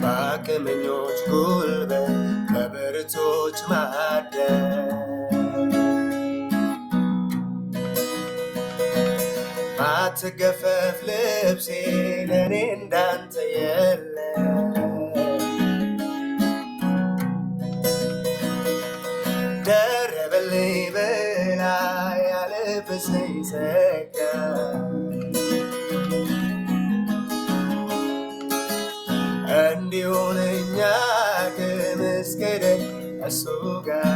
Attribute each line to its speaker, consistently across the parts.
Speaker 1: በአቅመኞች ጉልበት በብርቶች ማደር ማትገፈፍ ልብሴ ለኔ እንዳንተ የለ ደረበልኝ በላይ ያለበሰኝ ጸጋ እንዲሆነኛ ከመስገደኝ እሱ ጋር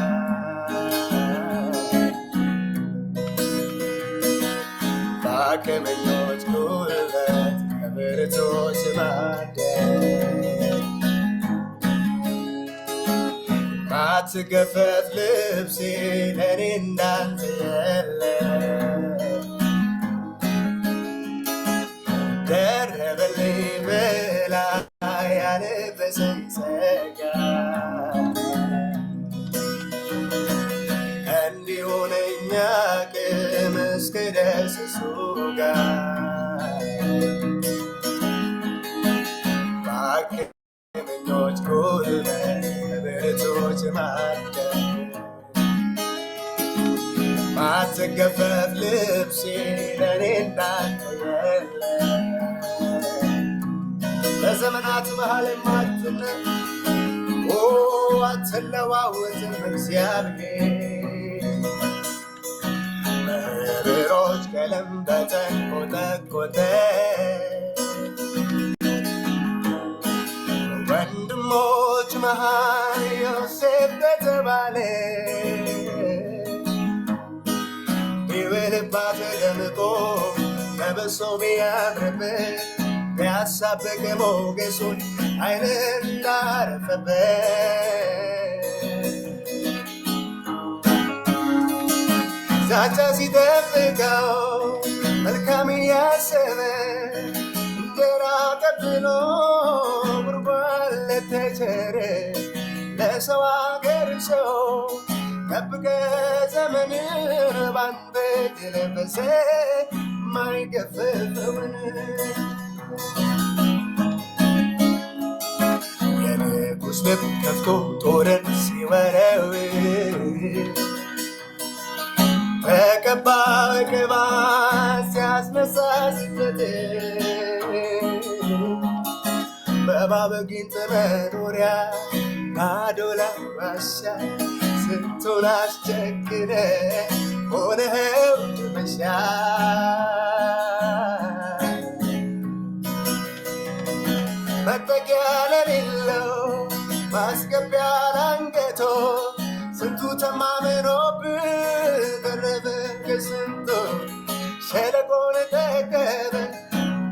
Speaker 1: በአቅመኞች ጉልበት በብርቶች ማደር ማትገፈፍ ልብሴ ለኔ እንዳንተ የለ ደረበልኝ በላይ ያለበሰኝ ጸጋ እንዲሆነኝ አቅም እስክደርስ እሱ ጋር በአቅመኞች ጉልበት በብርቶች ማደር ማትገፈፍ ልብሴ ለኔ እንዳንተ የለ በዘመናት መሃል የማትነቅ አትለዋወጥም እግዚአብሔር በብሮች ቀለም በተንቆጠቆጠ ወንድሞች መሃል ዮሴፍ በተባለ ቢውልባት ደምቆ ለብሶ ቢያምርበት ቢያሳብቅ ሞገሱን ዓይን እንዳረፈበት ዛቻ ሲጠብቀው መልካም እያሰበ እንጀራ ቀብሎ ጉርጓድ ለተቸረ ለሰው አገር ሰው ጠብቀ ዘመን ባንተ የለበሰ ማይገፈፈውን የንጉሥ ልብ ከፍቶ ጦርን ሲወረውር ተቀባ ቅባት ሲያስነሳ ስደት በእባብ ጊንጥ መኖሪያ ባዶላ ዋሻ ስንቱን አስቸግረ ሆነኸው መሻ መጠጊያ ለሌለው ማስገቢያ ላንገቶ ስንቱ ተማምኖብህ ቀረበ ከስንቱ ሸለቆን ጠገበ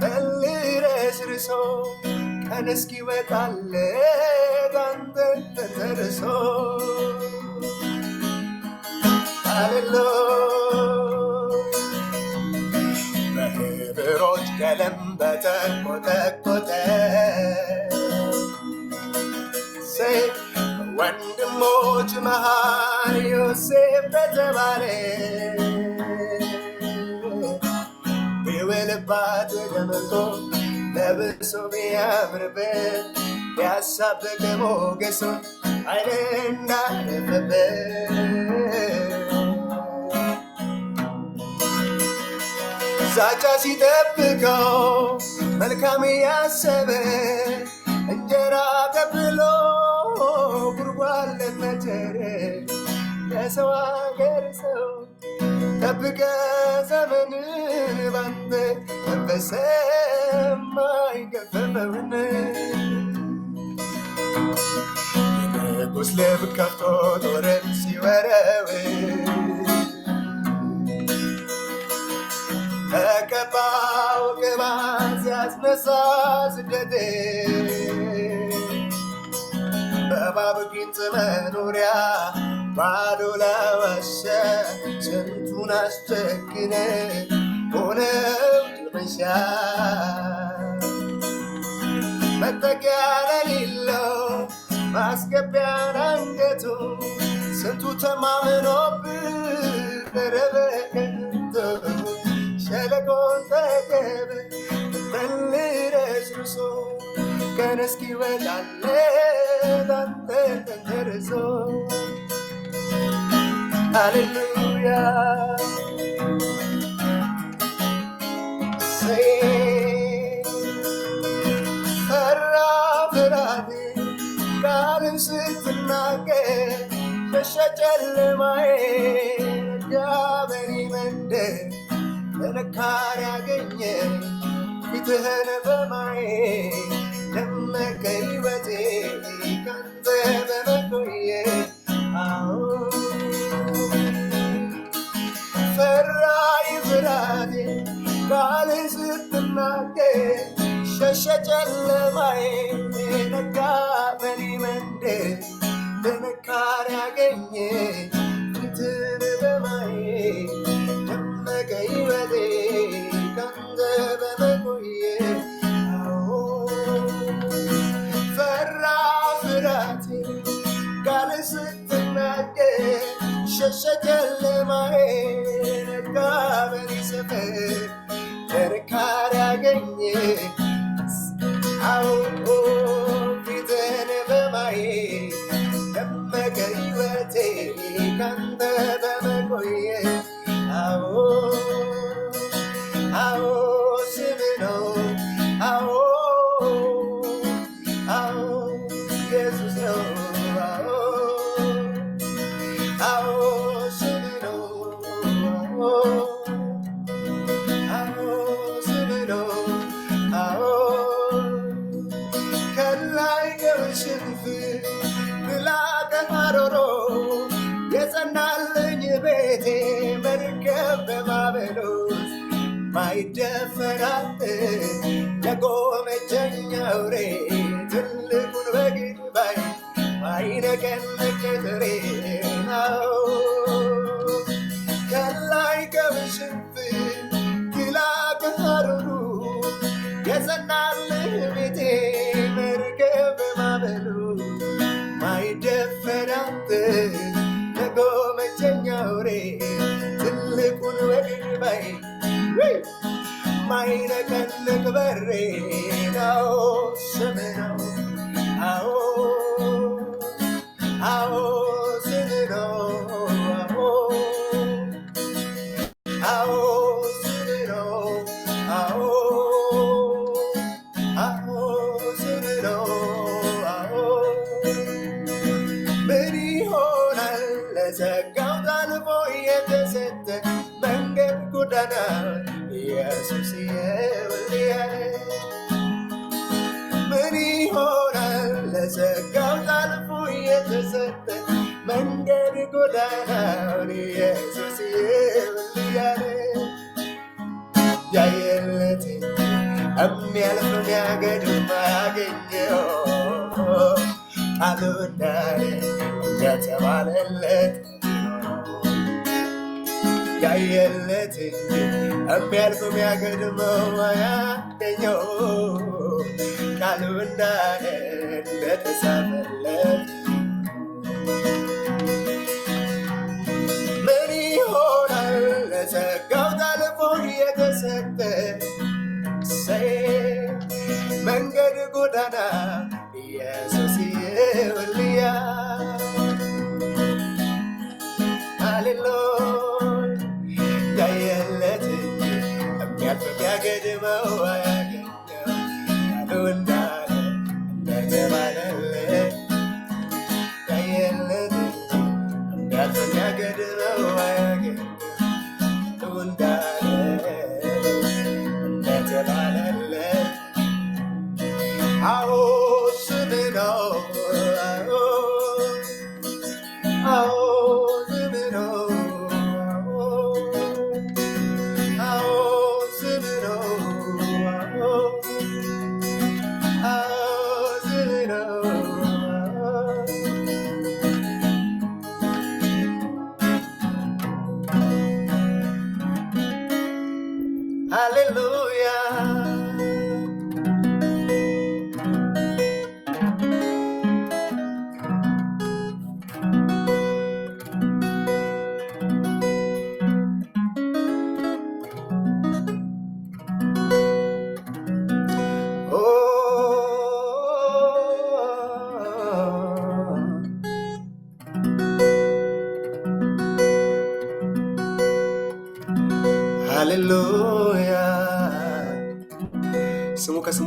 Speaker 1: ጠል ረስርሶ ቀን እስኪወጣለት አንተን ተንተርሶ ሃሌሉያ በህብሮች ቀለም በተንቆጠቆጠ ወንድሞች መሃል ዮሴፍ በተባለ ቢውልባት ደምቆ ለብሶ ቢያምርበት ቢያሳብቅ ሞገሱን ዓይን እንዳረፈበት ዛቻ ሲጠብቀው መልካም ያሰበ እንጀራ ቀብሎ ጉርጓድ ለተቸረ ለሰው አገር ሰው ጠብቀ ዘመንን ባንተ መንፈስ የማይገፈፈውን የንጉሥ ልብ ከፍቶ ጦርን ሲወረውር ተቀባው ቅባት ሲያስነሳ ስደት በእባብ ጊንጥ መኖሪያ ባዶላ ዋሻ ስንቱን አስቸግረ ሆነው ድርመሻ መጠጊያ ለሌለው ማስገቢያ አንገቱ ስንቱ ተማምኖብህ ቀረበ ከንቱ ሸለቆን ጠገበ በል ረስርሶ ቀን እስኪወጣለት አንተን ተንተርሶ ሃሌሉያ ፈራ ፍርሃቴ ቃልን ስትናገር ሸሸ ጨለማዬ ዳበኒ መንደር ጥንካሬ ያገኘ ፊትህን በማየት ደመቀ ሕይወቴ ካንተ በመቆየት ፈራኝ ፍርሃቴ ቃልህን ስትናገር ሸሸ ጨለማዬ ነጋ በኔ መንደር ጥንካሬ ያገኘ ፊትህን በማየት ደመቀ ሕይወቴ ካንተ በመቆየት ፈራኝ ፍርሃቴ ቃልህን ስትናገር ሸሸ ጨለማዬ ነጋ በኔ ሰፈር ጥንካሬ ያገኘ ፊትህን በማየት ደመቀ ሕይወቴ ካንተ በመቆየት ስምህ ነው ኢየሱስ ነው ስምህ ነው ስምህ ነው ከላይ ከሽንፍ ብላ ከማሮሮ የጸናልኝ ቤቴ መርከብ በማዕበል ውስጥ ማይደፈራት የቆመችኝ አውሬ ትልቁን በግ ባይ ማይነቀንቅ ቅጥሬ ነው ከላይ ከሽንፍ ብላ ከማሮሮ የጸናልኝ ቤቴ መርከብ በማዕበል ውስጥ ማይደፈራት የቆመችኝ አውሬ ትልቁን ወግን ባይ ማይነቀንቅ በሬ ነው ስምህ ነው ስምህ ነው ስምህ ነው ስምህ ነው ምን ይሆናል ለዘጋው ታልፎ የተሰጠ መንገድ ጎዳና ኢየሱስ ይውልያል ምን ይሆናል ለዘጋው ታልፎ የተሰጠ መንገድ ጎዳና ኢየሱስ ይውልያል ያየለት የሚያልፍ የሚያገድም አያገኘው ቃሉ እንዳለ የተባለለት ያየለት የሚያልፍ የሚያገድመው አያገኘው ቃሉ እንዳለ እንደተጻፈለት ምን ይሆናል ለዘጋው ታልፎ የተሰጠ መንገድ ጎዳና ኢየሱስ ይውልያል ሃሌሉያ ያየለት የሚያልፍ የሚያገድመው አያገኘው ቃሉ እንዳለ እንደተባለለት ያየለት የሚያልፍ የሚያገድመው አያገኘው ቃሉ እንዳለ እንደተባለለት ስምህ ነው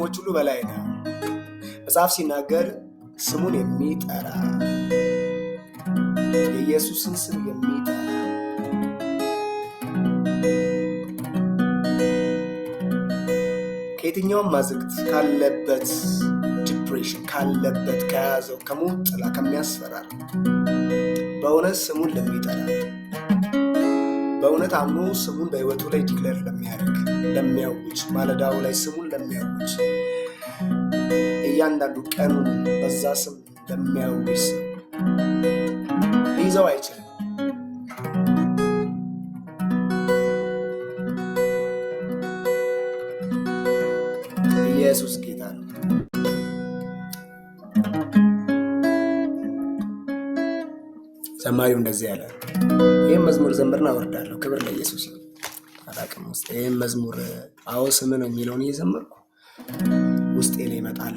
Speaker 1: ከስሞች ሁሉ በላይ ነው። መጽሐፍ ሲናገር ስሙን የሚጠራ የኢየሱስን ስም የሚጠራ ከየትኛውም ማዝግት ካለበት ዲፕሬሽን ካለበት ከያዘው ከሞት ጥላ ከሚያስፈራራ በእውነት ስሙን ለሚጠራ በእውነት አምኖ ስሙን በሕይወቱ ላይ ዲክለር ለሚያደርግ ለሚያውጅ ማለዳው ላይ ስሙን ለሚያውጅ እያንዳንዱ ቀኑን በዛ ስም ለሚያውጅ ስም ሊይዘው አይችልም። ኢየሱስ ጌታ ነው። ዘማሪው እንደዚህ ያለ ይህም መዝሙር ዘምርና አወርዳለሁ። ክብር ለኢየሱስ ነው። አላቅም ውስጥ ይህም መዝሙር አዎ ስም ነው የሚለውን እየዘመርኩ ውስጤ ላይ ይመጣል።